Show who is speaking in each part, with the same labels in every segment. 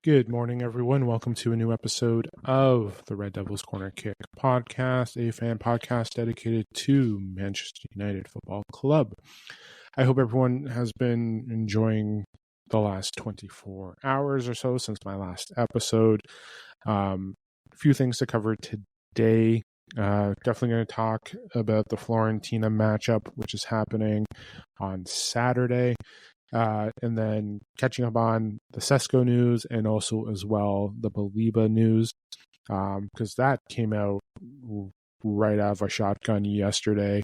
Speaker 1: Good morning, everyone. Welcome to a new episode of the Red Devils Corner Kick podcast, a fan podcast dedicated to Manchester United Football Club. I hope everyone has been enjoying the last 24 hours or so since my last episode. A few things to cover today. Definitely going to talk about the Florentina matchup, which is happening on Saturday. And then catching up on the Sesko news and also as well the Baleba news, because that came out right out of a shotgun yesterday.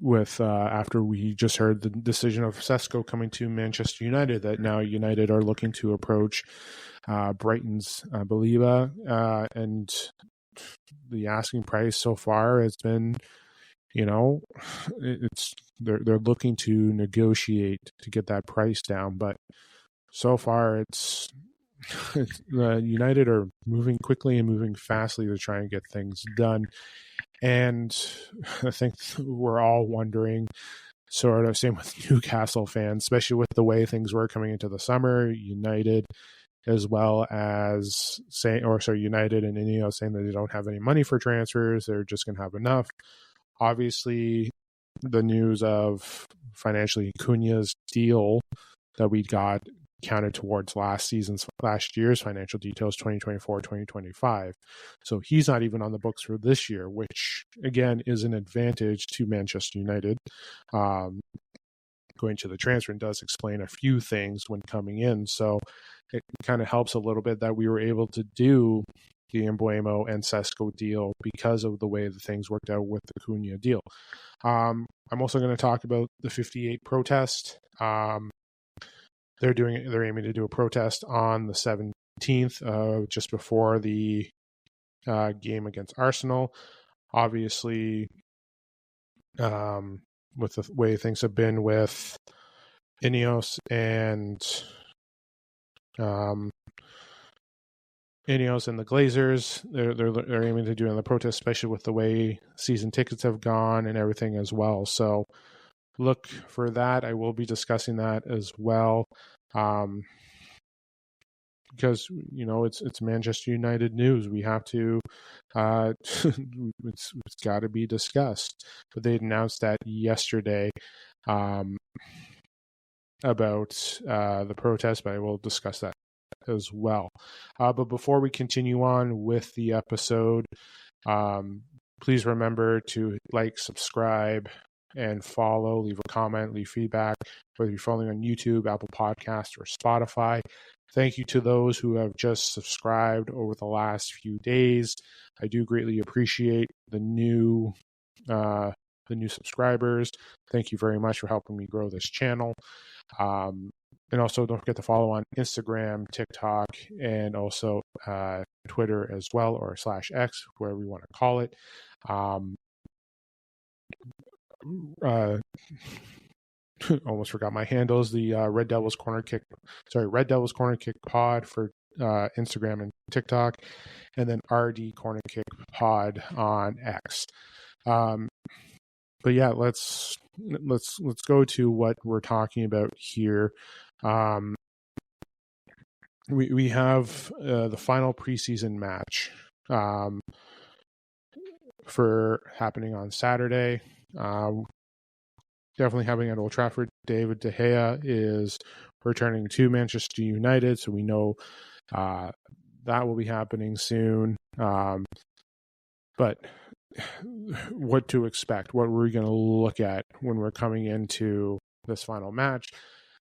Speaker 1: With after we just heard the decision of Sesko coming to Manchester United, that now United are looking to approach Brighton's Baleba, and the asking price so far has been, it's they're looking to negotiate to get that price down, but so far it's United are moving quickly and moving fastly to try and get things done. And I think we're all wondering, sort of same with Newcastle fans, especially with the way things were coming into the summer, United as well as United and Ineos saying that they don't have any money for transfers, they're just going to have enough. Obviously, the news of financially Cunha's deal that we got counted towards last year's financial details, 2024-2025. So he's not even on the books for this year, which again is an advantage to Manchester United. Going to the transfer and does explain a few things when coming in. So it kind of helps a little bit that we were able to do the Mbeumo and Sesko deal because of the way the things worked out with the Cunha deal. I'm also going to talk about the 58 protest. They're aiming to do a protest on the 17th, just before the game against Arsenal. Obviously, with the way things have been with Ineos and the Glazers, they're aiming to do in the protest, especially with the way season tickets have gone and everything as well. So look for that. I will be discussing that as well, because it's Manchester United news. We have to, it's got to be discussed. But they announced that yesterday about the protest, but I will discuss that as well. But before we continue on with the episode, please remember to like, subscribe, and follow, leave a comment, leave feedback, whether you're following on YouTube, Apple Podcasts, or Spotify. Thank you to those who have just subscribed over the last few days. I do greatly appreciate the new subscribers. Thank you very much for helping me grow this channel. And also don't forget to follow on Instagram, TikTok, and also Twitter as well, or /X, wherever you want to call it. Almost forgot my handles. The Red Devils Corner Kick Pod for Instagram and TikTok, and then RD Corner Kick Pod on X. But yeah, let's go to what we're talking about here. We have the final preseason match for happening on Saturday. Definitely having at Old Trafford. David De Gea is returning to Manchester United, so we know that will be happening soon. But what to expect? What we're going to look at when we're coming into this final match?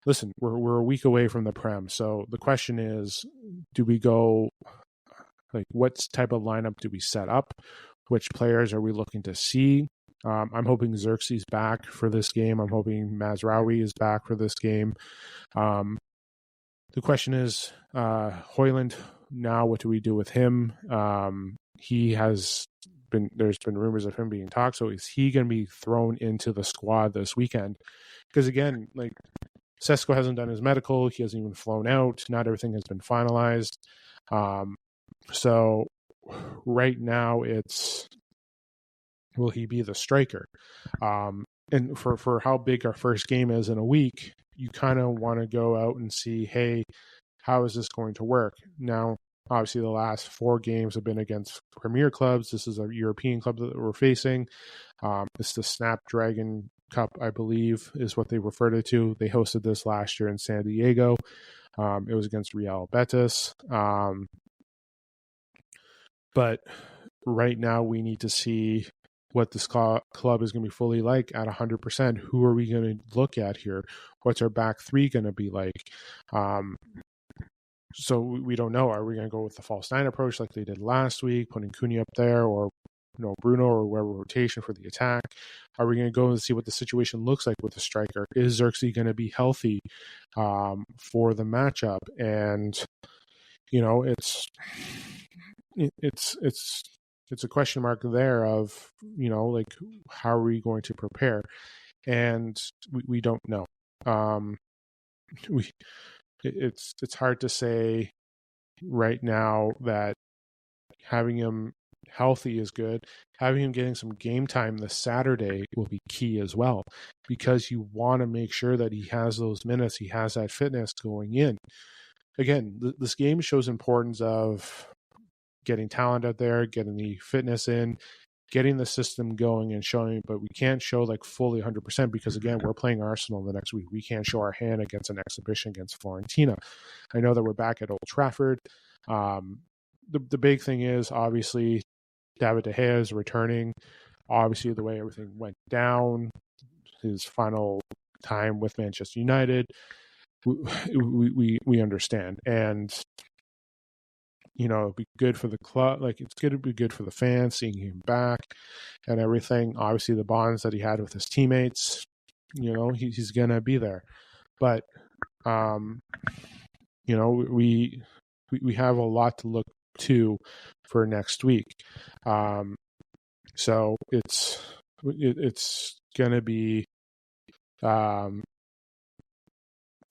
Speaker 1: Listen, we're a week away from the Prem, so the question is, do we go, what type of lineup do we set up? Which players are we looking to see? I'm hoping Xerxes back for this game. I'm hoping Mazraoui is back for this game. The question is, Højlund, now what do we do with him? There's been rumors of him being talked, so is he going to be thrown into the squad this weekend? Because again, Sesko hasn't done his medical, he hasn't even flown out, not everything has been finalized. So right now it's, will he be the striker? And for how big our first game is in a week, you kind of want to go out and see, hey, how is this going to work? Now, obviously, the last 4 games have been against Premier clubs. This is a European club that we're facing. It's the Snapdragon Cup, I believe, is what they referred it to. They hosted this last year in San Diego. It was against Real Betis. But right now, we need to see what this club is going to be fully like at 100%. Who are we going to look at here? What's our back 3 going to be like? So we don't know. Are we going to go with the false 9 approach like they did last week, putting Cunha up there, or Bruno, or whatever rotation for the attack? Are we going to go and see what the situation looks like with the striker? Is Xerxes going to be healthy for the matchup? And it's a question mark there of like, how are we going to prepare? And we don't know. It's hard to say right now that having him healthy is good. Having him getting some game time this Saturday will be key as well, because you want to make sure that he has those minutes, he has that fitness going in. Again, this game shows importance of getting talent out there, getting the fitness in, getting the system going and showing, but we can't show like fully 100% because, again, we're playing Arsenal the next week. We can't show our hand against an exhibition against Florentina. I know that we're back at Old Trafford. The big thing is, obviously, David De Gea is returning. Obviously, the way everything went down, his final time with Manchester United, we understand. And it'd be good for the club. Like, it's going to be good for the fans seeing him back and everything. Obviously, the bonds that he had with his teammates, he's going to be there. But, we have a lot to look to for next week. So it's going to be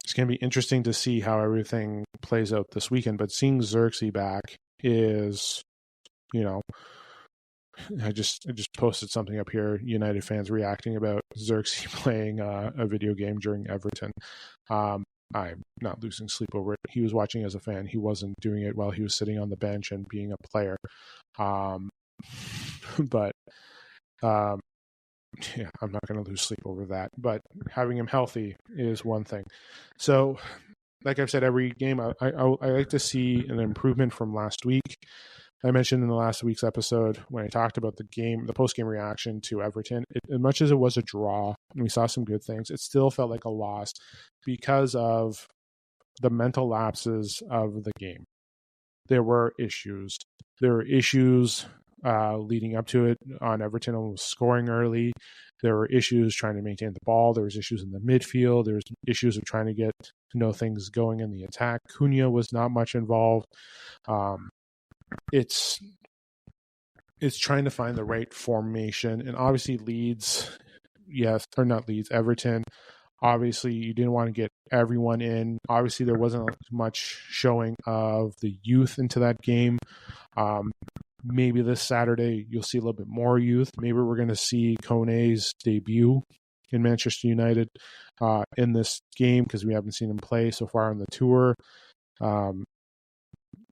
Speaker 1: it's going to be interesting to see how everything plays out this weekend. But seeing Xerxes back is, I just posted something up here, United fans reacting about Xerxes playing a video game during Everton. I'm not losing sleep over it. He was watching as a fan. He wasn't doing it while he was sitting on the bench and being a player. But yeah, I'm not going to lose sleep over that. But having him healthy is one thing. So, like I've said, every game, I like to see an improvement from last week. I mentioned in the last week's episode when I talked about the post-game reaction to Everton, as much as it was a draw and we saw some good things, it still felt like a loss because of the mental lapses of the game. There were issues. Leading up to it on Everton almost scoring early. There were issues trying to maintain the ball. There was issues in the midfield. There was issues of trying to get things going in the attack. Cunha was not much involved. It's trying to find the right formation, and obviously Everton. Obviously, you didn't want to get everyone in. Obviously, there wasn't much showing of the youth into that game. Maybe this Saturday you'll see a little bit more youth. Maybe we're going to see Kone's debut in Manchester United in this game, because we haven't seen him play so far on the tour.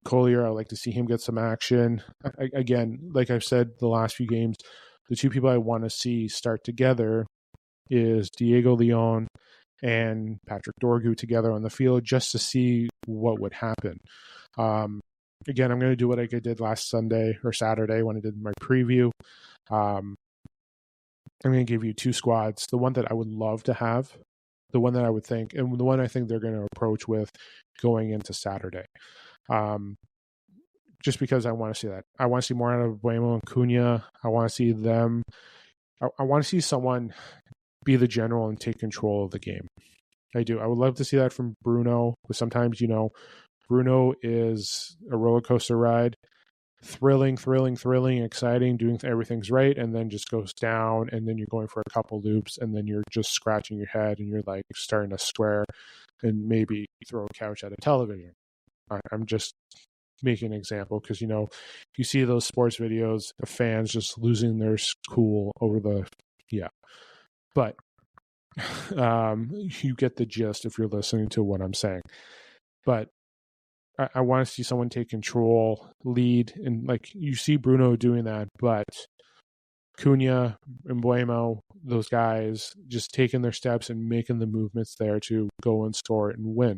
Speaker 1: Collier, I'd like to see him get some action. Again, like I've said the last few games, the two people I want to see start together is Diego Leon and Patrick Dorgu together on the field, just to see what would happen. Again, I'm going to do what I did last Sunday or Saturday when I did my preview. I'm going to give you 2 squads. The one that I would love to have, the one that I would think, and the one I think they're going to approach with going into Saturday. Just because I want to see that. I want to see more out of Bueno and Cunha. I want to see them. I want to see someone be the general and take control of the game. I do. I would love to see that from Bruno, but sometimes, Bruno is a roller coaster ride. Thrilling, exciting, doing everything's right, and then just goes down, and then you're going for a couple loops, and then you're just scratching your head, and you're like starting to swear and maybe throw a couch at a television. I'm just making an example because, you see those sports videos of fans just losing their cool over the, yeah. But You get the gist if you're listening to what I'm saying. But I want to see someone take control, lead, and like you see Bruno doing that, but Cunha and Buemo, those guys just taking their steps and making the movements there to go and score and win.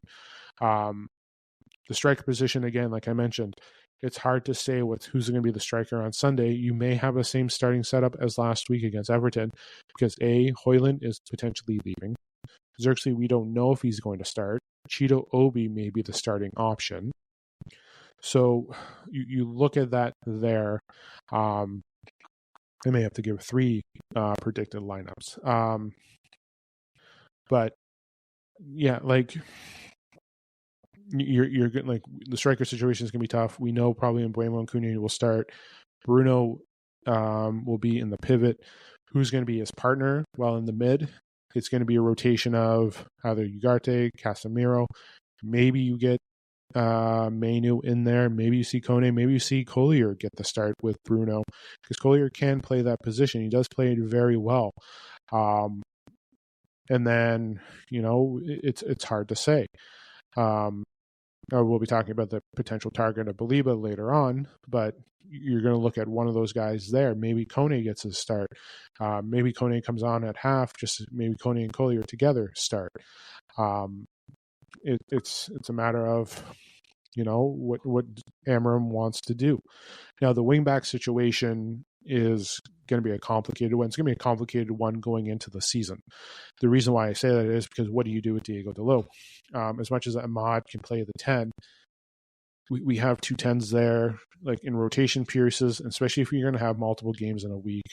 Speaker 1: The striker position, again, like I mentioned, it's hard to say who's going to be the striker on Sunday. You may have the same starting setup as last week against Everton because Højlund is potentially leaving. Xerxes, we don't know if he's going to start. Cheeto Obi may be the starting option. So you look at that there. I may have to give 3 predicted lineups. But yeah, like you're like the striker situation is going to be tough. We know probably Mbeumo and Cunha will start. Bruno will be in the pivot. Who's going to be his partner? Well, in the mid, it's going to be a rotation of either Ugarte, Casemiro. Maybe you get Mainu in there. Maybe you see Kone. Maybe you see Collier get the start with Bruno because Collier can play that position. He does play it very well. And then, it's hard to say. We'll be talking about the potential target of Baleba later on, but you're going to look at one of those guys there. Maybe Kone gets his start. Maybe Kone comes on at half, just maybe Kone and Collier together start. It's a matter of, what Amorim wants to do. Now, the wingback situation is going to be a complicated one. It's going to be a complicated one going into the season. The reason why I say that is because what do you do with Diego Dalot? As much as Ahmad can play the 10, we have 2 10s there, like in rotation pierces, especially if you're going to have multiple games in a week.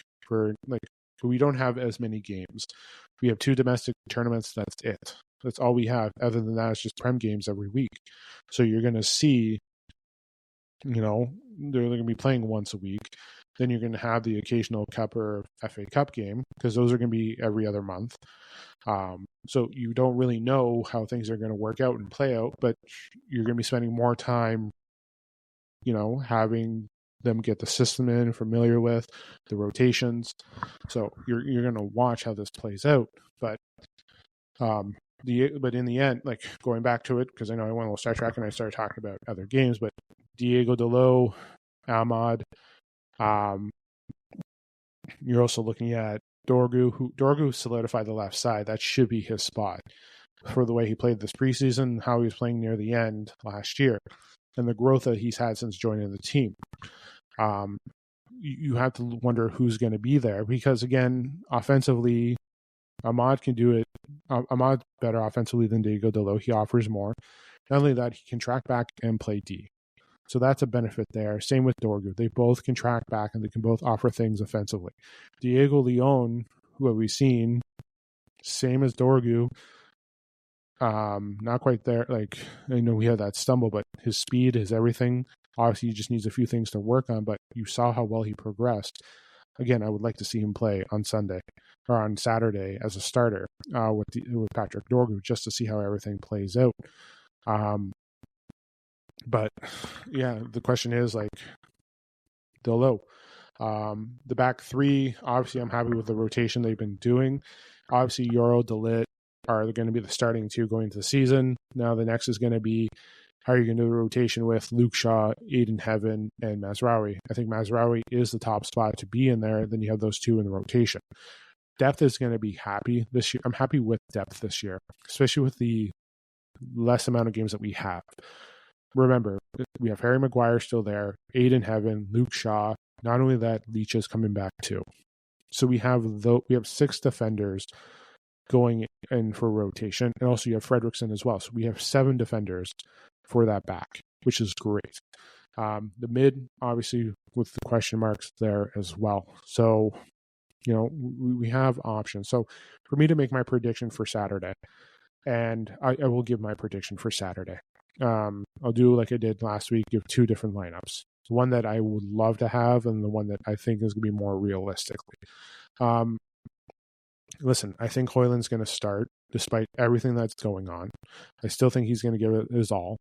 Speaker 1: We don't have as many games. We have 2 domestic tournaments. That's it. That's all we have. Other than that, it's just Prem games every week. So you're going to see, they're going to be playing once a week. Then you're going to have the occasional Cup or FA Cup game because those are going to be every other month. So you don't really know how things are going to work out and play out, but you're going to be spending more time, having them get the system in, familiar with the rotations. So you're going to watch how this plays out. But in the end, like going back to it, because I know I went a little sidetrack and I started talking about other games, but Diego Dalot, Ahmad, you're also looking at Dorgu solidified the left side. That should be his spot for the way he played this preseason, how he was playing near the end last year, and the growth that he's had since joining the team. You have to wonder who's going to be there because, again, offensively, Ahmad can do it. Ahmad's better offensively than Diego Dalot. He offers more. Not only that, he can track back and play D. So that's a benefit there. Same with Dorgu. They both can track back and they can both offer things offensively. Diego Leon, who have we seen, same as Dorgu, not quite there. Like, I know we had that stumble, but his speed, his everything, obviously he just needs a few things to work on, but you saw how well he progressed. Again, I would like to see him play on Sunday or on Saturday as a starter with Patrick Dorgu just to see how everything plays out. But yeah, the question is like Dalot. The back 3, obviously I'm happy with the rotation they've been doing. Obviously Yoro, Dalit are going to be the starting 2 going into the season. Now the next is going to be how are you going to do the rotation with Luke Shaw, Aiden Heaven, and Mazraoui. I think Mazraoui is the top spot to be in there. Then you have those 2 in the rotation. Depth is going to be happy this year. I'm happy with depth this year, especially with the less amount of games that we have. Remember, we have Harry Maguire still there, Aiden Heaven, Luke Shaw. Not only that, Leach is coming back too. So we have 6 defenders going in for rotation, and also you have Fredrickson as well. So we have 7 defenders for that back, which is great. The mid, obviously, with the question marks there as well. So, we have options. So for me to make my prediction for Saturday, and I will give my prediction for Saturday. I'll do like I did last week, give 2 different lineups. One that I would love to have and the one that I think is going to be more realistically. Listen, I think Højlund's going to start despite everything that's going on. I still think he's going to give it his all.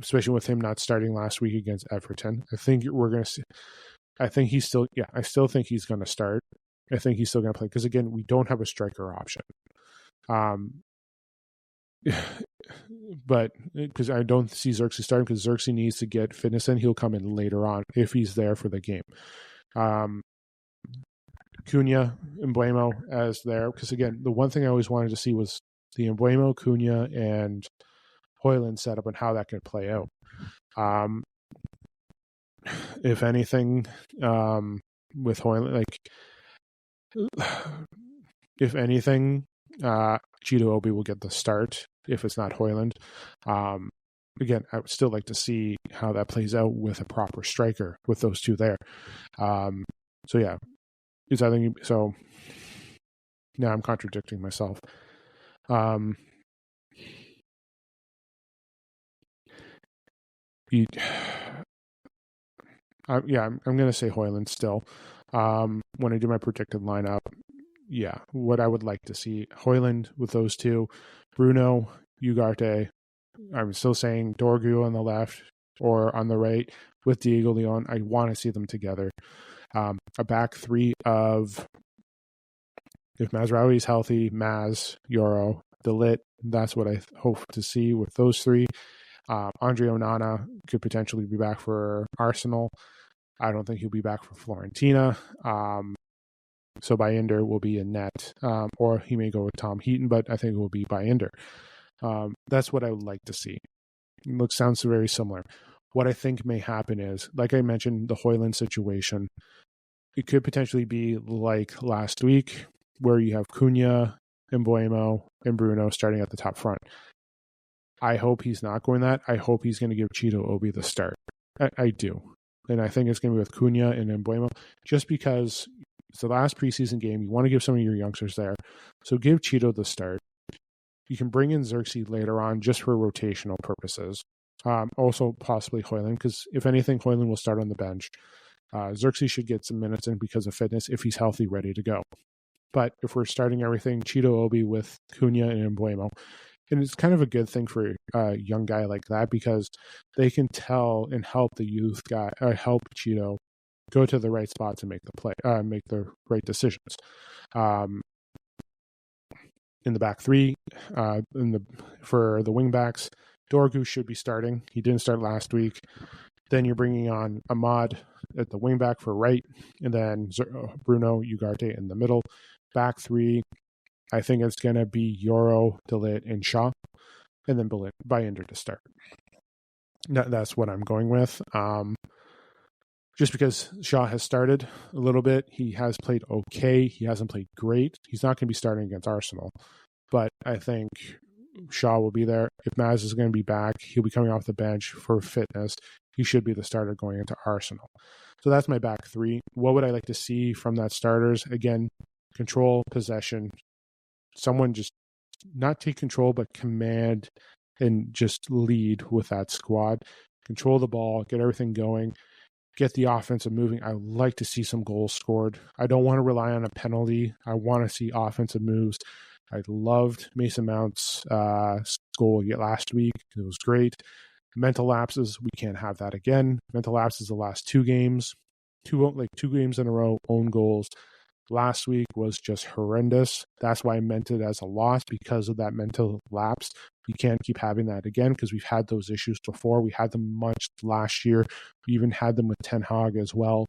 Speaker 1: Especially with him not starting last week against Everton. I think we're going to see, I still think he's going to start. I think he's still going to play because, again, we don't have a striker option. But because I don't see Xerxes starting, because Xerxes needs to get fitness in. He'll come in later on if he's there for the game. Cunha, Embuemo as there, because again, the one thing I always wanted to see was the Embuemo, Cunha, and Højlund setup and how that could play out. If anything, with Højlund, if anything, Cheeto Obi will get the start if it's not Højlund. Again, I would still like to see how that plays out with a proper striker with those two there. So yeah, I think so. Now I'm contradicting myself. I'm going to say Højlund still. When I do my predicted lineup, yeah, what I would like to see, Højlund with those two, Bruno, Ugarte. I'm still saying Dorgu on the left or on the right with Diego Leon. I want to see them together. A back three of, if Mazraoui is healthy, Maz, Yoro, De Ligt. That's what I hope to see with those three. Andre Onana could potentially be back for Arsenal. I don't think he'll be back for Florentina. So Bayender will be in net, or he may go with Tom Heaton, but I think it will be Bayender. That's what I would like to see. Sounds very similar. What I think may happen is, like I mentioned, the Højlund situation. It could potentially be like last week, where you have Cunha, Embuemo, and Bruno starting at the top front. I hope he's not going that. I hope he's going to give Cheeto Obi the start. I do. And I think it's going to be with Cunha and Embuemo, just because it's the last preseason game. You want to give some of your youngsters there. So give Cheeto the start. You can bring in Xerxes later on just for rotational purposes. Also possibly Højlund, because if anything, Højlund will start on the bench. Xerxes should get some minutes in because of fitness if he's healthy, ready to go. But if we're starting everything, Cheeto Obi with Cunha and Embuemo. And it's kind of a good thing for a young guy like that, because they can tell and help the youth guy, help Cheeto go to the right spots and make the right decisions. In the back three, for the wing backs, Dorgu should be starting. He didn't start last week. Then you're bringing on Ahmad at the wing back for right, and then Bruno, Ugarte in the middle. Back three, I think it's going to be Yoro, De Ligt, and Shaw, and then Bayender to start. That's what I'm going with. Just because Shaw has started a little bit, he has played okay. He hasn't played great. He's not going to be starting against Arsenal, but I think Shaw will be there. If Maz is going to be back, he'll be coming off the bench for fitness. He should be the starter going into Arsenal. So that's my back three. What would I like to see from that starters? Again, control, possession. Someone just not take control, but command and just lead with that squad. Control the ball, get everything going, get the offensive moving. I would like to see some goals scored. I don't want to rely on a penalty. I want to see offensive moves. I loved Mason Mount's goal last week. It was great. Mental lapses, we can't have that again. Mental lapses the last two games. Two games in a row, own goals. Last week was just horrendous. That's why I meant it as a loss, because of that mental lapse. We can't keep having that again, because we've had those issues before. We had them much last year. We even had them with Ten Hag as well.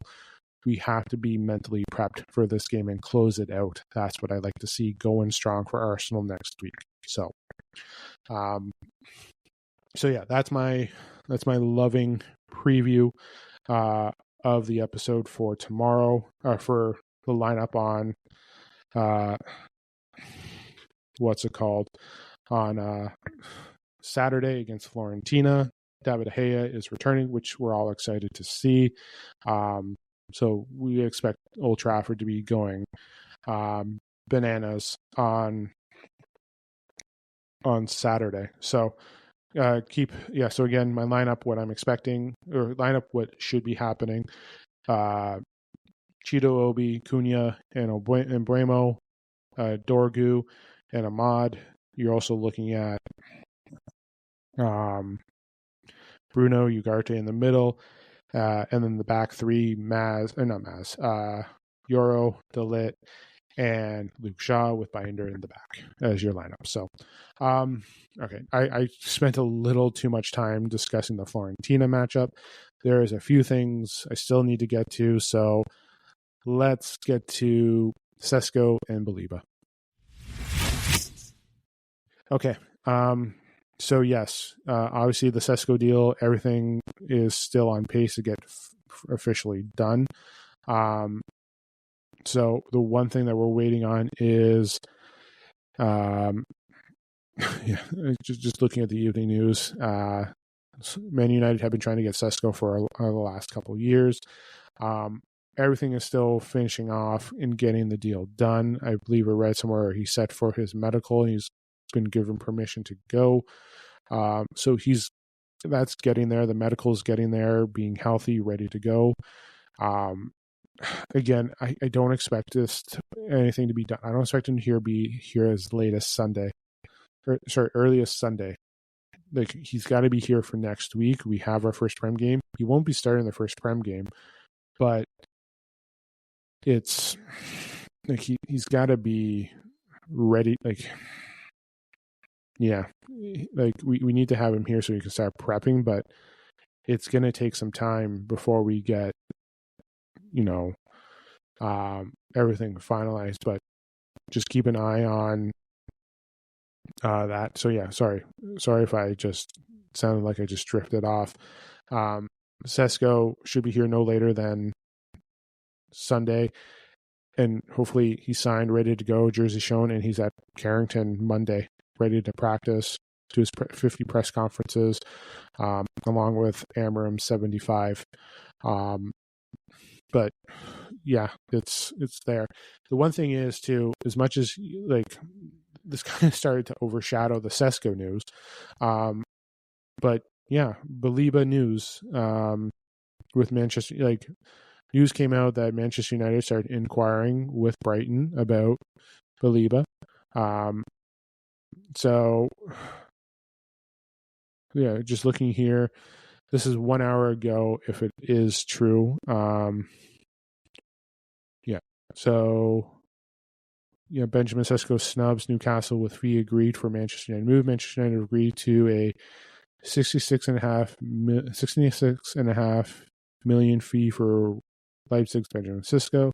Speaker 1: We have to be mentally prepped for this game and close it out. That's what I'd like to see going strong for Arsenal next week. So yeah, that's my loving preview of the episode for tomorrow, for the lineup on on Saturday against Florentina. David De Gea is returning, which we're all excited to see. So we expect Old Trafford to be going bananas on Saturday. So so again, my lineup, what I'm expecting, or lineup what should be happening. Cheeto Obi, Cunha, and Embuemo, Dorgu, and Ahmad. You're also looking at Bruno, Ugarte in the middle, and then the back three, Euro, DeLitt, and Luke Shaw with Binder in the back as your lineup. So, okay, I spent a little too much time discussing the Florentina matchup. There is a few things I still need to get to, so let's get to Sesko and Baleba. Okay. So yes, obviously the Sesko deal, everything is still on pace to get officially done. So the one thing that we're waiting on is, yeah, just looking at the evening news. Man United have been trying to get Sesko for the last couple of years. Everything is still finishing off and getting the deal done. I believe I read somewhere he's set for his medical. He's been given permission to go. So that's getting there. The medical is getting there, being healthy, ready to go. Again, I don't expect anything to be done. I don't expect him to be here as late as Sunday. Earliest Sunday. Like, he's got to be here for next week. We have our first Prem game. He won't be starting the first Prem game, but it's like he's got to be ready. Like, yeah, like we need to have him here so he can start prepping, but it's going to take some time before we get, everything finalized. But just keep an eye on that. So yeah, sorry if I just sounded like I just drifted off. Sesko should be here no later than Sunday, and hopefully he's signed, ready to go, jersey shown, and he's at Carrington Monday, ready to practice, do his 50 press conferences, along with Amarim 75. But yeah, it's there. The one thing is, too, as much as like this kind of started to overshadow the Sesko news, but yeah, Baleba news with Manchester, like, news came out that Manchester United started inquiring with Brighton about Baleba. So yeah, just looking here, this is 1 hour ago, if it is true. Yeah. So yeah, Benjamin Sesko snubs Newcastle with fee agreed for Manchester United move. Manchester United agreed to a 66.5 million fee for Leipzig's Benjamin Sesko.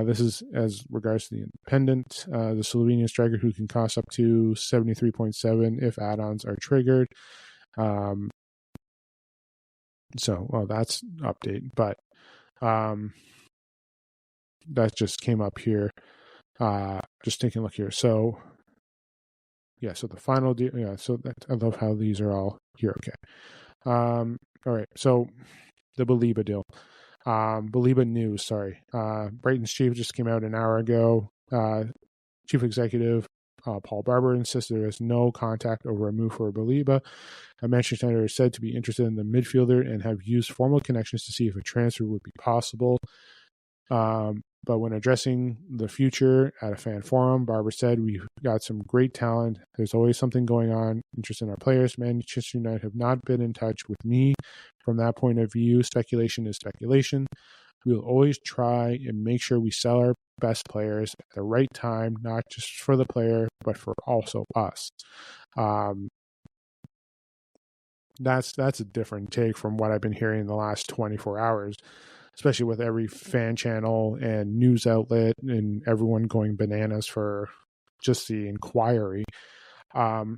Speaker 1: This is as regards to the Independent, the Slovenian striker who can cost up to 73.7 if add-ons are triggered. So that's update, but that just came up here. Just taking a look here. So yeah, so the final deal. Yeah, so I love how these are all here. Okay. All right. So the Baleba deal. Baleba news, sorry. Brighton's chief just came out an hour ago. Chief executive Paul Barber insisted there is no contact over a move for Baleba. Manchester United is said to be interested in the midfielder and have used formal connections to see if a transfer would be possible. But when addressing the future at a fan forum, Barber said, "We've got some great talent. There's always something going on. Interest in our players. Manchester United have not been in touch with me. From that point of view, speculation is speculation. We will always try and make sure we sell our best players at the right time, not just for the player, but for also us." That's a different take from what I've been hearing in the last 24 hours. Especially with every fan channel and news outlet and everyone going bananas for just the inquiry. From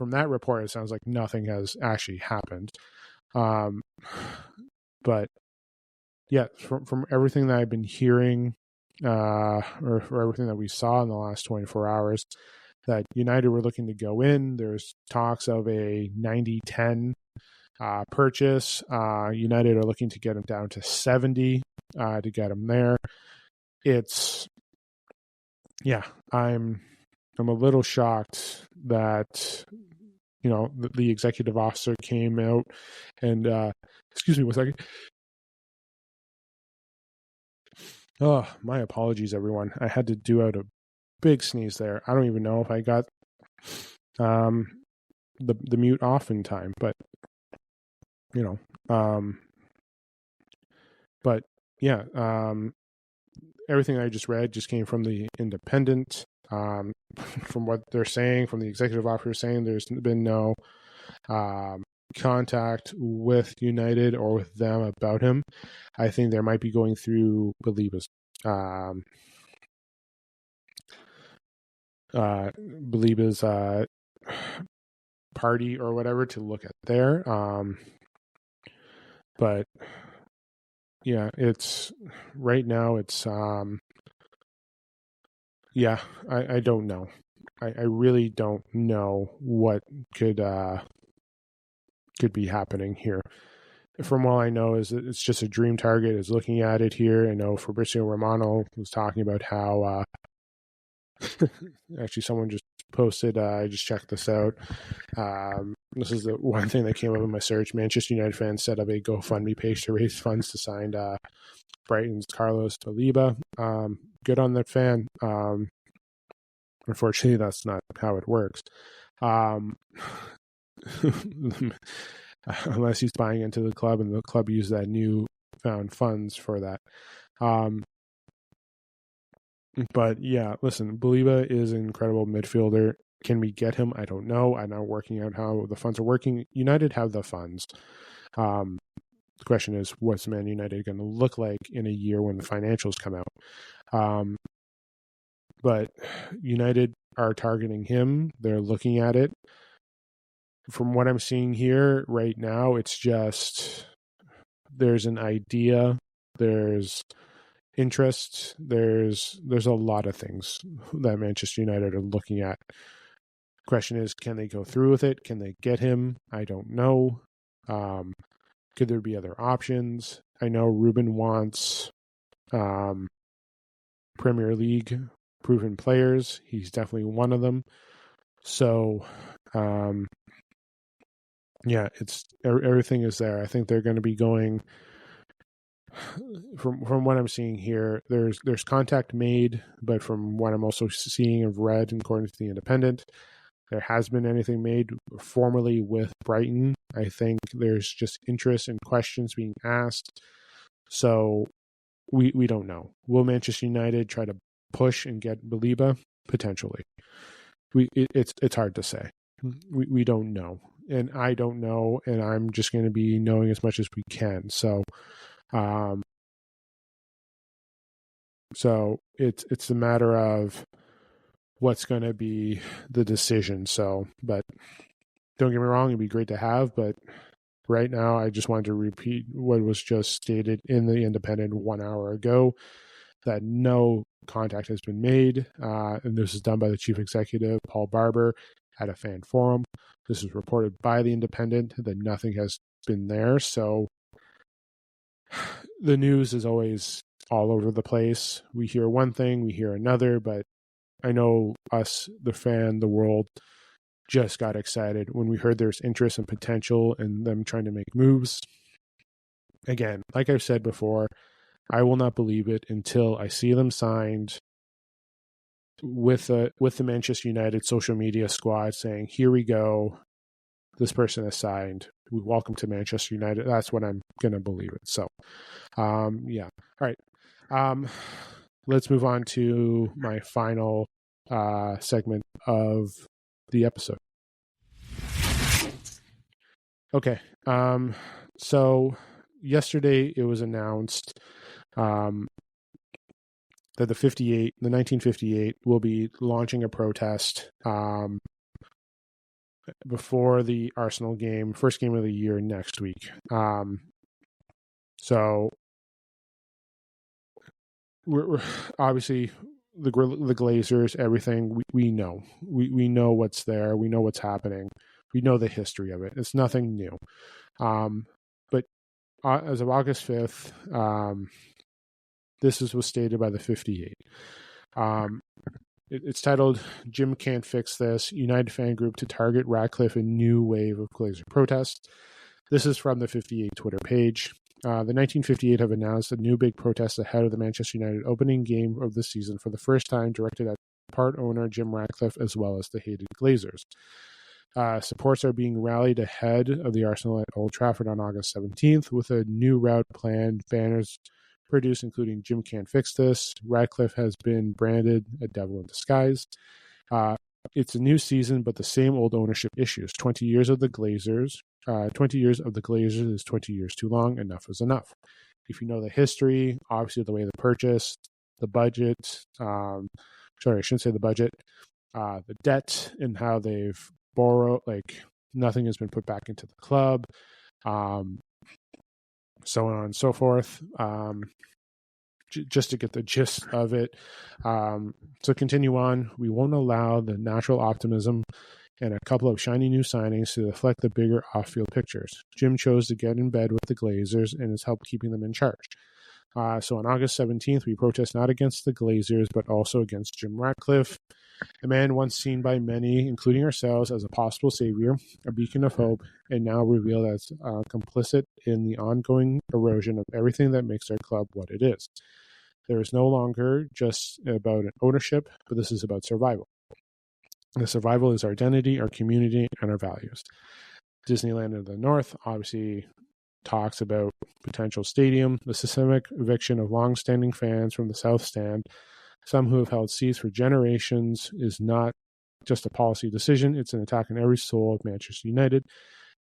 Speaker 1: that report, it sounds like nothing has actually happened. But yeah, from everything that I've been hearing, or for everything that we saw in the last 24 hours, that United were looking to go in. There's talks of a 90-10 purchase. United are looking to get him down to 70 to get him there. It's, yeah, I'm a little shocked that, the executive officer came out and, excuse me 1 second. Oh, my apologies, everyone. I had to do out a big sneeze there. I don't even know if I got the mute off in time, but but yeah, everything I just read just came from the Independent. From what they're saying, from the executive officer saying, there's been no contact with United or with them about him. I think they might be going through Baleba's party or whatever to look at there. But yeah, it's right now. It's yeah, I don't know. I really don't know what could be happening here. From all I know is that it's just a dream target is looking at it here. I know Fabrizio Romano was talking about how actually someone just posted, I just checked this out. This is the one thing that came up in my search. Manchester United fans set up a GoFundMe page to raise funds to sign Brighton's Carlos Baleba. Good on that fan. Unfortunately, that's not how it works. Unless he's buying into the club and the club used that new found funds for that. But yeah, listen, Baleba is an incredible midfielder. Can we get him? I don't know. I'm not working out how the funds are working. United have the funds. The question is, what's Man United going to look like in a year when the financials come out? But United are targeting him. They're looking at it. From what I'm seeing here right now, it's just there's an idea, there's interest, there's a lot of things that Manchester United are looking at. Question is, can they go through with it? Can they get him? I don't know. Could there be other options? I know Ruben wants Premier League proven players. He's definitely one of them. So yeah, it's everything is there. I think they're going to be going from what I'm seeing here. There's contact made, but from what I'm also seeing and read, according to the Independent, there has been anything made formally with Brighton. I think there's just interest and questions being asked. So we don't know. Will Manchester United try to push and get Baleba? Potentially. It's hard to say. We don't know. And I don't know, and I'm just going to be knowing as much as we can. So it's a matter of what's going to be the decision. So, but don't get me wrong, it'd be great to have, but right now I just wanted to repeat what was just stated in the Independent 1 hour ago, that no contact has been made. And this is done by the chief executive, Paul Barber, at a fan forum. This is reported by the Independent that nothing has been there. So the news is always all over the place. We hear one thing, we hear another, but I know us, the fan, the world, just got excited when we heard there's interest and potential in them trying to make moves. Again, like I've said before, I will not believe it until I see them signed with the Manchester United social media squad saying, here we go, this person is signed, welcome to Manchester United. That's when I'm going to believe it. So, yeah. All right. Let's move on to my final segment of the episode. Okay. So yesterday it was announced that the 1958 will be launching a protest before the Arsenal game, first game of the year next week. So we're obviously the Glazers, everything we know. We know what's there. We know what's happening. We know the history of it. It's nothing new. But as of August 5th, this was stated by the 58. It's titled, Jim Can't Fix This, United Fan Group to Target Ratcliffe in New Wave of Glazer Protests. This is from the 58 Twitter page. The 1958 have announced a new big protest ahead of the Manchester United opening game of the season for the first time, directed at part owner Jim Ratcliffe as well as the hated Glazers. Supports are being rallied ahead of the Arsenal at Old Trafford on August 17th with a new route planned, banners produced, including Jim Can't Fix This. Radcliffe has been branded a devil in disguise. It's a new season, but the same old ownership issues. 20 years of the Glazers. 20 years of the Glazers is 20 years too long. Enough is enough. If you know the history, obviously the way they purchased, the budget, sorry, I shouldn't say the budget, the debt and how they've borrowed, like nothing has been put back into the club, so on and so forth. Just to get the gist of it. So continue on. We won't allow the natural optimism and a couple of shiny new signings to deflect the bigger off-field pictures. Jim chose to get in bed with the Glazers and has helped keeping them in charge. So on August 17th, we protest not against the Glazers, but also against Jim Ratcliffe, a man once seen by many, including ourselves, as a possible savior, a beacon of hope, and now revealed as complicit in the ongoing erosion of everything that makes our club what it is. There is no longer just about ownership, but this is about survival. The survival is our identity, our community, and our values. Disneyland of the North obviously talks about potential stadium, the systemic eviction of long-standing fans from the South Stand, some who have held seats for generations, is not just a policy decision, it's an attack on every soul of Manchester United.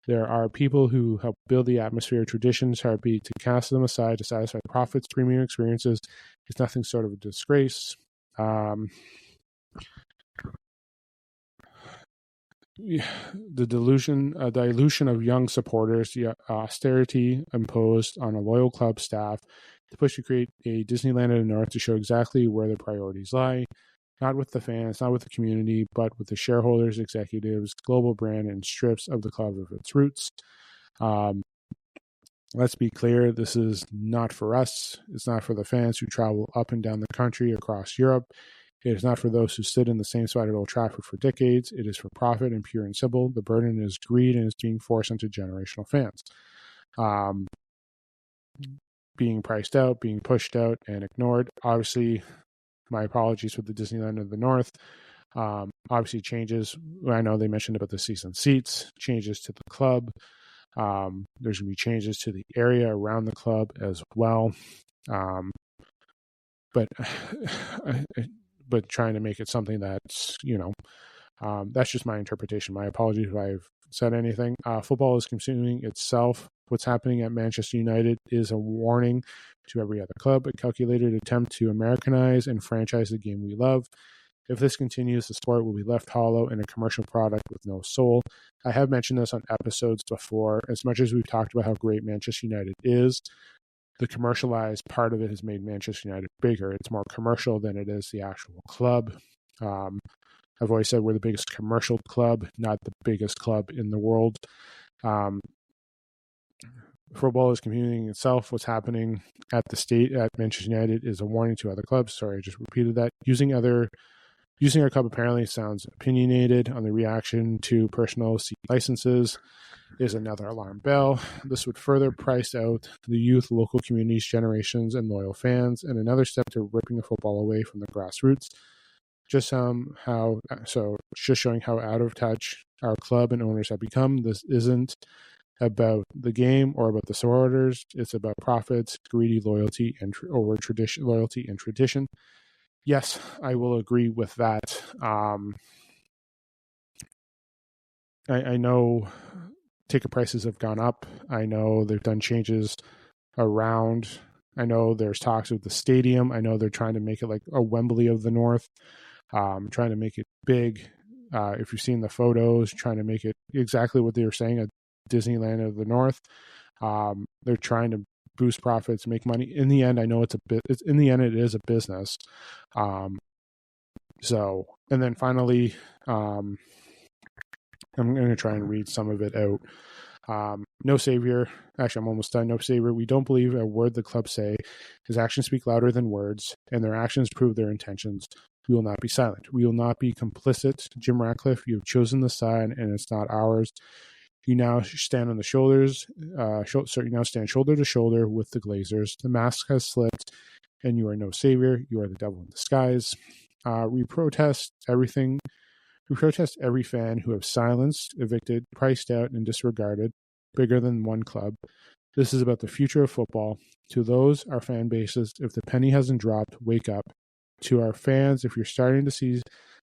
Speaker 1: There are people who help build the atmosphere, traditions, heartbeat. To cast them aside to satisfy profits, premium experiences is nothing short of a disgrace. The dilution of young supporters, the austerity imposed on a loyal club staff, the push to create a Disneyland in the North to show exactly where the priorities lie, not with the fans, not with the community, but with the shareholders, executives, global brand, and strips of the club of its roots. Let's be clear, this is not for us. It's not for the fans who travel up and down the country across Europe. It is not for those who stood in the same spot at Old Trafford for decades. It is for profit and pure and simple. The burden is greed and is being forced onto generational fans. Being priced out, being pushed out, and ignored. Obviously, my apologies for the Disneyland of the North. Obviously, changes. I know they mentioned about the season seats, changes to the club. There's going to be changes to the area around the club as well. But trying to make it something that's, that's just my interpretation. My apologies if I've said anything. Football is consuming itself. What's happening at Manchester United is a warning to every other club, a calculated attempt to Americanize and franchise the game we love. If this continues, the sport will be left hollow and a commercial product with no soul. I have mentioned this on episodes before. As much as we've talked about how great Manchester United is, the commercialized part of it has made Manchester United bigger. It's more commercial than it is the actual club. I've always said we're the biggest commercial club, not the biggest club in the world. Football is communicating itself. What's happening at Manchester United is a warning to other clubs. Sorry, I just repeated that. Using our club apparently sounds opinionated on the reaction to personal seat licenses is another alarm bell. This would further price out the youth, local communities, generations, and loyal fans, and another step to ripping the football away from the grassroots. Just showing how out of touch our club and owners have become. This isn't about the game or about the supporters. It's about profits, greedy loyalty, and tradition. Yes, I will agree with that. I know ticket prices have gone up. I know they've done changes around. I know there's talks with the stadium. I know they're trying to make it like a Wembley of the North, trying to make it big. If you've seen the photos, trying to make it exactly what they were saying at Disneyland of the North. They're trying to boost profits, make money. In the end, I know it is a business. So, and then finally, I'm going to try and read some of it out. No savior. Actually, I'm almost done. No savior. We don't believe a word the club say. His actions speak louder than words, and their actions prove their intentions. We will not be silent. We will not be complicit. Jim Ratcliffe, you have chosen the side, and it's not ours. You now stand on the shoulders. You now stand shoulder to shoulder with the Glazers. The mask has slipped, and you are no savior. You are the devil in disguise. We protest everything. We protest every fan who have silenced, evicted, priced out, and disregarded, bigger than one club, This is about the future of football. To those, our fan bases, if the penny hasn't dropped, wake up. To our fans, if you're starting to see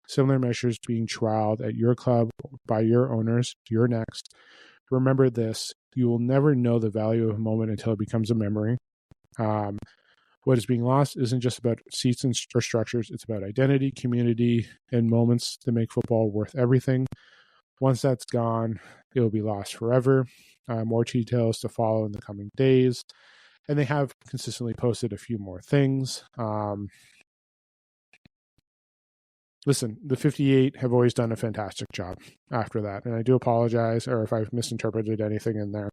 Speaker 1: similar measures being trialed at your club by your owners, you're next. Remember this, you will never know the value of a moment until it becomes a memory. What is being lost isn't just about seats or structures. It's about identity, community, and moments that make football worth everything. Once that's gone, it will be lost forever. More details to follow in the coming days. And they have consistently posted a few more things. Listen, the 58 have always done a fantastic job after that. And I do apologize, or if I've misinterpreted anything in there.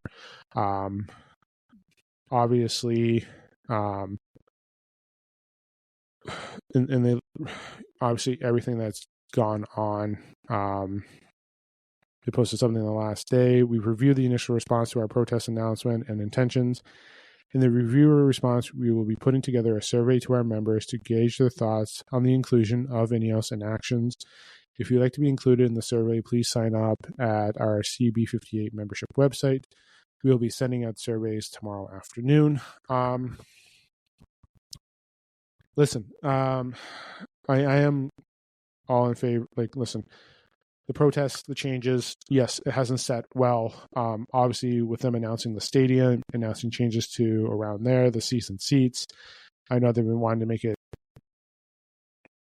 Speaker 1: Obviously, and they obviously everything that's gone on. They posted something the last day. We've reviewed the initial response to our protest announcement and intentions. In the reviewer response, we will be putting together a survey to our members to gauge their thoughts on the inclusion of INEOS and actions. If you'd like to be included in the survey, please sign up at our CB58 membership website. We will be sending out surveys tomorrow afternoon. Listen, I am all in favor. Listen, the protests, the changes, yes, it hasn't set well. Obviously, with them announcing the stadium, announcing changes to around there, the seats. I know they've been wanting to make it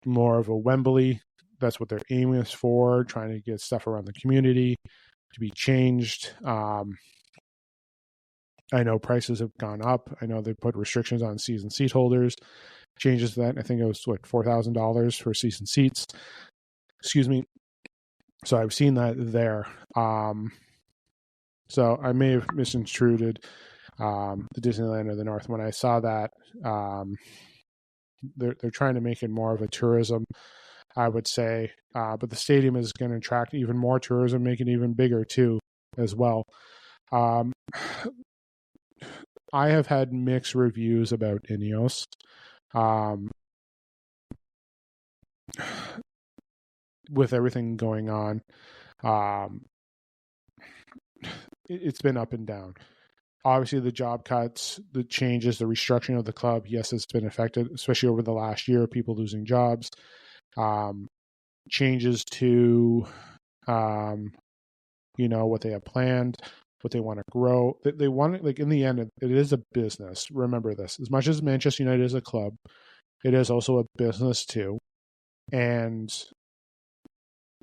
Speaker 1: more of a Wembley. That's what they're aiming for, trying to get stuff around the community to be changed. I know prices have gone up. I know they put restrictions on season seat holders. Changes to that. I think it was $4,000 for season seats. Excuse me. So I've seen that there. So I may have misconstrued the Disneyland of the North when I saw that. They're trying to make it more of a tourism, I would say. But the stadium is going to attract even more tourism, make it even bigger too, as well. I have had mixed reviews about INEOS. With everything going on, it's been up and down. Obviously, the job cuts, the changes, the restructuring of the club, yes, it's been affected, especially over the last year, people losing jobs. Changes to, what they have planned, what they want to grow. They want it, in the end, it is a business. Remember this. As much as Manchester United is a club, it is also a business too. And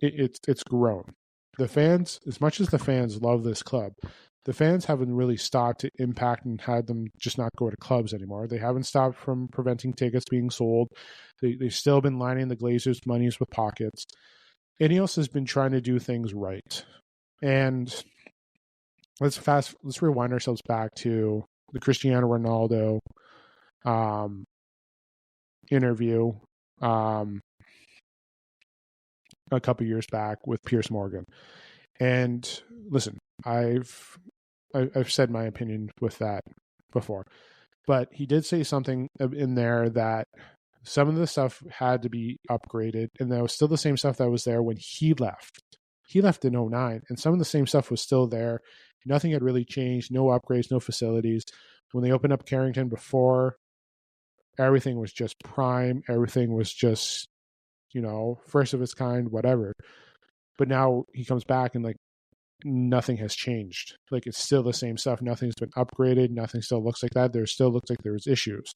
Speaker 1: it's grown. The fans, as much as the fans love this club, the fans haven't really stopped to impact and had them just not go to clubs anymore. They haven't stopped from preventing tickets being sold. They've still been lining the Glazers' monies with pockets. INEOS has been trying to do things right. And let's rewind ourselves back to the Cristiano Ronaldo interview a couple years back with Piers Morgan. And listen, I've said my opinion with that before, but he did say something in there that some of the stuff had to be upgraded, and that was still the same stuff that was there when he left. He left in 2009, and some of the same stuff was still there. Nothing had really changed, no upgrades, no facilities. When they opened up Carrington before, everything was just prime, everything was just, first of its kind, whatever. But now he comes back and nothing has changed. It's still the same stuff. Nothing's been upgraded. Nothing still looks like that. There still looks like there's issues.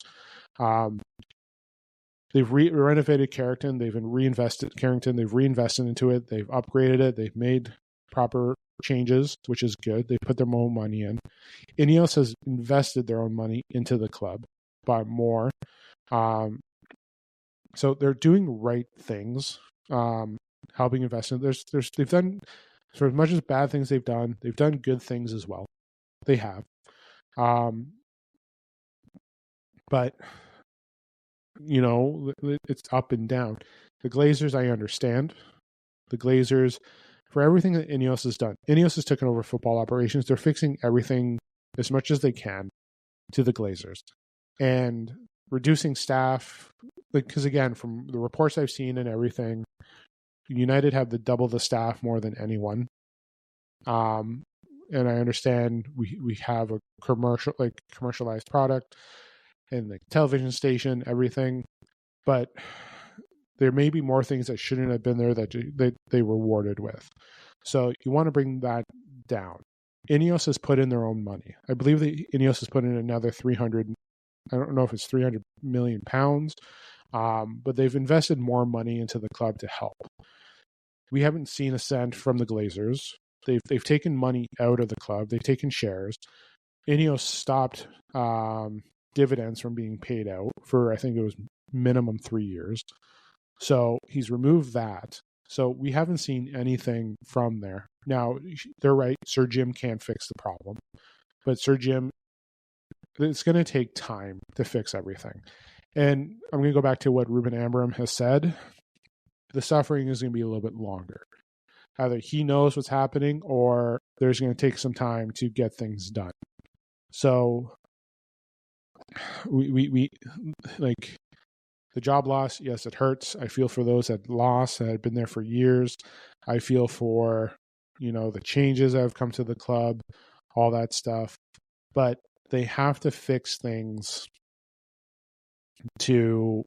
Speaker 1: They've renovated Carrington. They've reinvested into it. They've upgraded it. They've made proper changes, which is good. They put their own money in. INEOS has invested their own money into the club, but more. So they're doing right things, helping invest in. They've done, for as much as bad things they've done good things as well. They have, but it's up and down. The Glazers, I understand. The Glazers, for everything that INEOS has done, INEOS has taken over football operations. They're fixing everything as much as they can to the Glazers, and reducing staff. Because again, from the reports I've seen and everything, United have double the staff more than anyone. and I understand we have a commercialized product and the television station, everything, but there may be more things that shouldn't have been there that they were rewarded with. So you want to bring that down. Ineos has put in their own money. I believe that Ineos has put in another 300. I don't know if it's 300 million pounds, but they've invested more money into the club to help. We haven't seen a cent from the Glazers. They've taken money out of the club. They've taken shares. Ineos stopped dividends from being paid out for, I think it was minimum 3 years. So he's removed that. So we haven't seen anything from there. Now, they're right. Sir Jim can't fix the problem. But Sir Jim, it's going to take time to fix everything. And I'm going to go back to what Ruben Amorim has said. The suffering is going to be a little bit longer. Either he knows what's happening or there's going to take some time to get things done. So we like the job loss. Yes, it hurts. I feel for those that lost, that had been there for years. I feel for, the changes that have come to the club, all that stuff. But they have to fix things to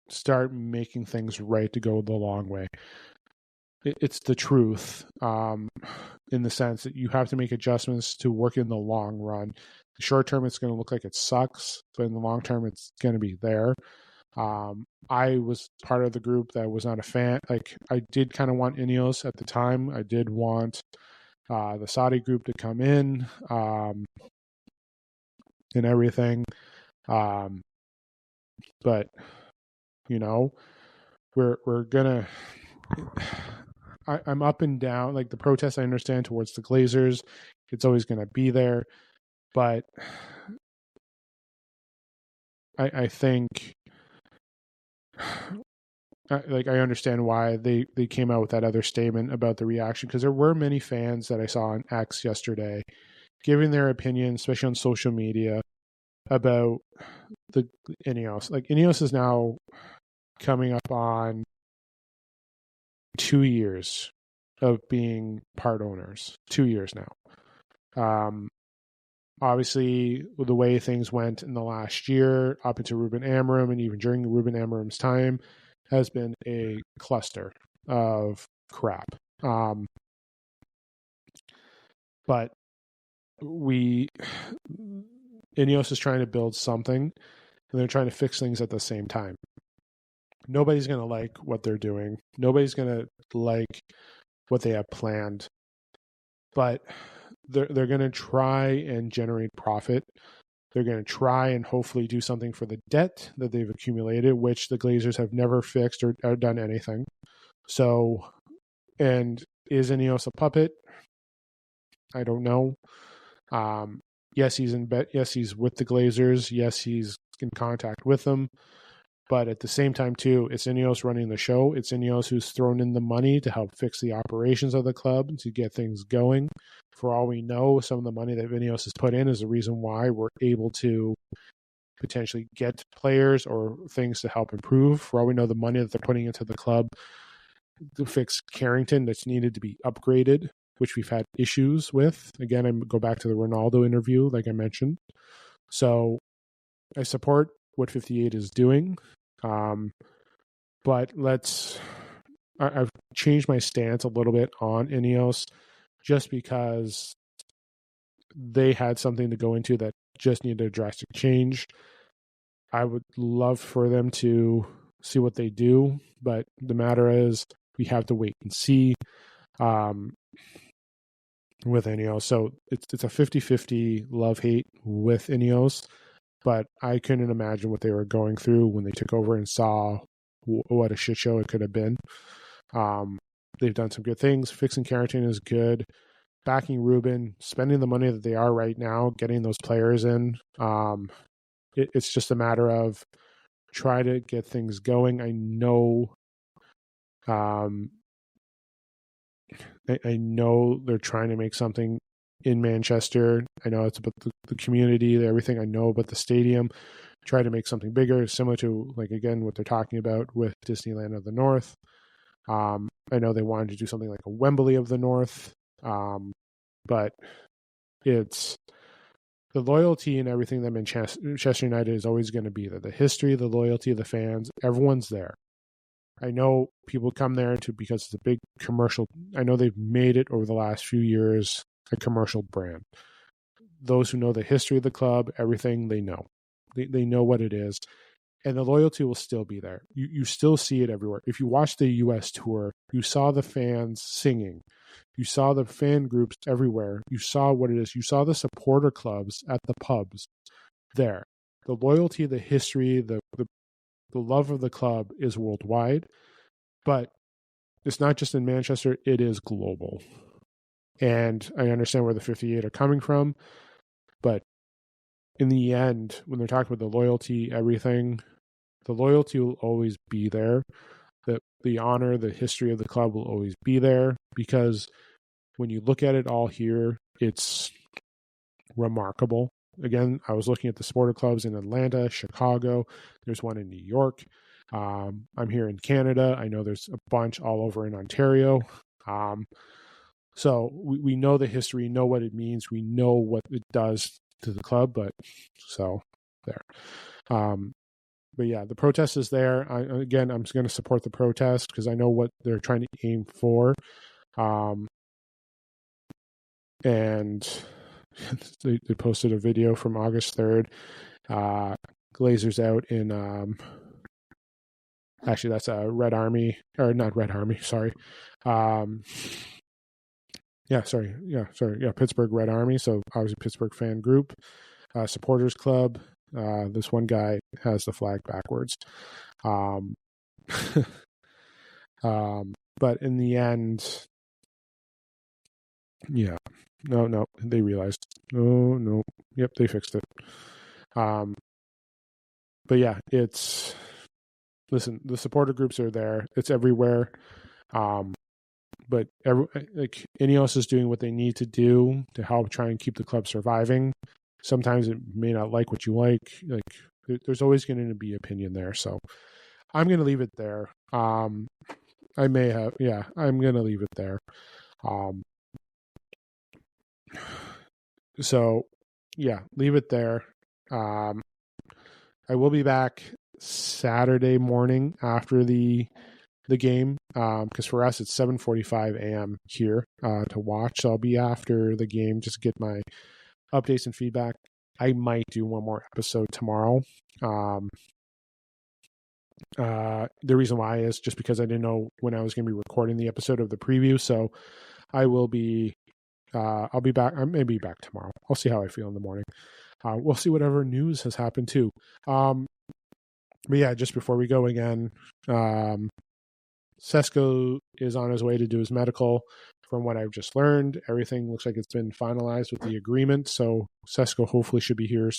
Speaker 1: start making things right, to go the long way. It's the truth, in the sense that you have to make adjustments to work in the long run. The short term, it's going to look like it sucks, but in the long term, it's going to be there. I was part of the group that was not a fan. Like, I did kind of want Ineos at the time. I did want the Saudi group to come in and everything. But, we're going to... I'm up and down. Like, the protests, I understand, towards the Glazers, it's always going to be there. But I think, I understand why they came out with that other statement about the reaction, because there were many fans that I saw on X yesterday giving their opinion, especially on social media, about the Ineos. Like, Ineos is now coming up on 2 years of being part owners. 2 years now. Obviously, the way things went in the last year, up into Ruben Amorim, and even during Ruben Amorim's time, has been a cluster of crap. But Ineos is trying to build something, and they're trying to fix things at the same time. Nobody's going to like what they're doing. Nobody's going to like what they have planned. But they're going to try and generate profit. They're going to try and hopefully do something for the debt that they've accumulated, which the Glazers have never fixed or done anything. So, and is Ineos a puppet? I don't know. Yes, he's in bet. Yes, he's with the Glazers. Yes, he's in contact with them. But at the same time, too, it's Ineos running the show. It's Ineos who's thrown in the money to help fix the operations of the club, to get things going. For all we know, some of the money that Ineos has put in is the reason why we're able to potentially get players or things to help improve. For all we know, the money that they're putting into the club to fix Carrington that's needed to be upgraded, which we've had issues with. Again, I go back to the Ronaldo interview, like I mentioned. So I support what 58 is doing. But I've changed my stance a little bit on Ineos, just because they had something to go into that just needed a drastic change. I would love for them to see what they do, but the matter is we have to wait and see with Ineos. So it's a 50-50 love-hate with Ineos. But I couldn't imagine what they were going through when they took over and saw what a shit show it could have been. They've done some good things. Fixing Carrington is good. Backing Ruben, spending the money that they are right now, getting those players in. It's just a matter of try to get things going. I know I know they're trying to make something in Manchester. I know it's about the community, everything I know about the stadium. Try to make something bigger, similar to, like, again, what they're talking about with Disneyland of the North. I know they wanted to do something like a Wembley of the North. but it's the loyalty and everything that Manchester United is always going to be there. The history, the loyalty, the fans, everyone's there. I know people come there because it's a big commercial. I know they've made it over the last few years a commercial brand. Those who know the history of the club, everything, they know. They know what it is. And the loyalty will still be there. You still see it everywhere. If you watch the U.S. tour, you saw the fans singing. You saw the fan groups everywhere. You saw what it is. You saw the supporter clubs at the pubs there. The loyalty, the history, the love of the club is worldwide. But it's not just in Manchester. It is global. And I understand where the 58 are coming from. But in the end, when they're talking about the loyalty, everything, the loyalty will always be there. The honor, the history of the club will always be there, because when you look at it all here, it's remarkable. Again, I was looking at the supporter clubs in Atlanta, Chicago. There's one in New York. I'm here in Canada. I know there's a bunch all over in Ontario. So we know the history, know what it means. We know what it does to the club, but so there. But yeah, the protest is there. I'm just going to support the protest because I know what they're trying to aim for. And they posted a video from August 3rd. Glazers out in, actually that's a Red Army, or not Red Army, sorry. Pittsburgh Red Army. So obviously Pittsburgh fan group, supporters club. This one guy has the flag backwards. But in the end, yeah, no, they realized. No, yep, they fixed it. But yeah, listen, the supporter groups are there. It's everywhere. But Ineos is doing what they need to do to help try and keep the club surviving. Sometimes it may not like what you like. There's always going to be opinion there. So I'm going to leave it there. I'm going to leave it there. So yeah, leave it there. I will be back Saturday morning after the game, because for us it's 7:45 a.m. here to watch. So I'll be after the game just to get my updates and feedback. I might do one more episode tomorrow. The reason why is just because I didn't know when I was going to be recording the episode of the preview. So I will be, I'll be back. I may be back tomorrow. I'll see how I feel in the morning. We'll see whatever news has happened too. But yeah, just before we go again, Sesko is on his way to do his medical. From what I've just learned, everything looks like it's been finalized with the agreement. So Sesko hopefully should be here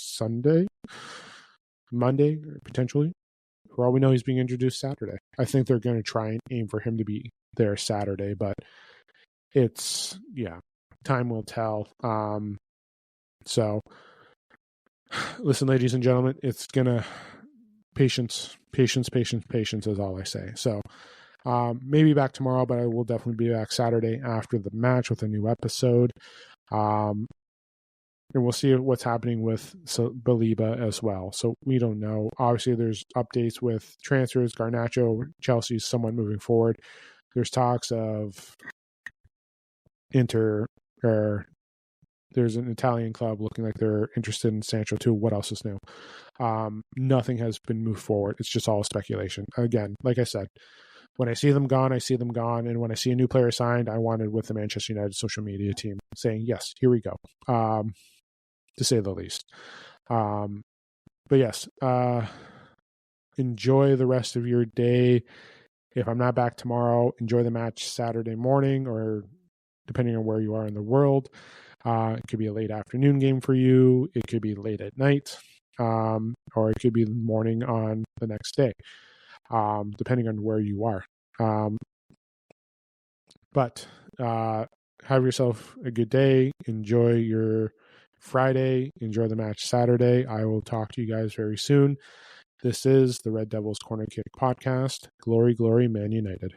Speaker 1: Monday, potentially. For all we know, he's being introduced Saturday. I think they're going to try and aim for him to be there Saturday, but time will tell. So listen, ladies and gentlemen, it's gonna patience is all I say. So maybe back tomorrow, but I will definitely be back Saturday after the match with a new episode. And we'll see what's happening with Baleba as well. So we don't know. Obviously, there's updates with transfers. Garnacho, Chelsea's somewhat moving forward. There's talks of there's an Italian club looking like they're interested in Sancho too. What else is new? Nothing has been moved forward. It's just all speculation. Again, like I said, when I see them gone, I see them gone. And when I see a new player signed, I want it with the Manchester United social media team saying, yes, here we go, to say the least. But yes, enjoy the rest of your day. If I'm not back tomorrow, enjoy the match Saturday morning, or depending on where you are in the world. It could be a late afternoon game for you. It could be late at night, or it could be morning on the next day, depending on where you are. But have yourself a good day. Enjoy your Friday. Enjoy the match Saturday. I will talk to you guys very soon. This is the Red Devils Corner Kick podcast. Glory, glory, Man United.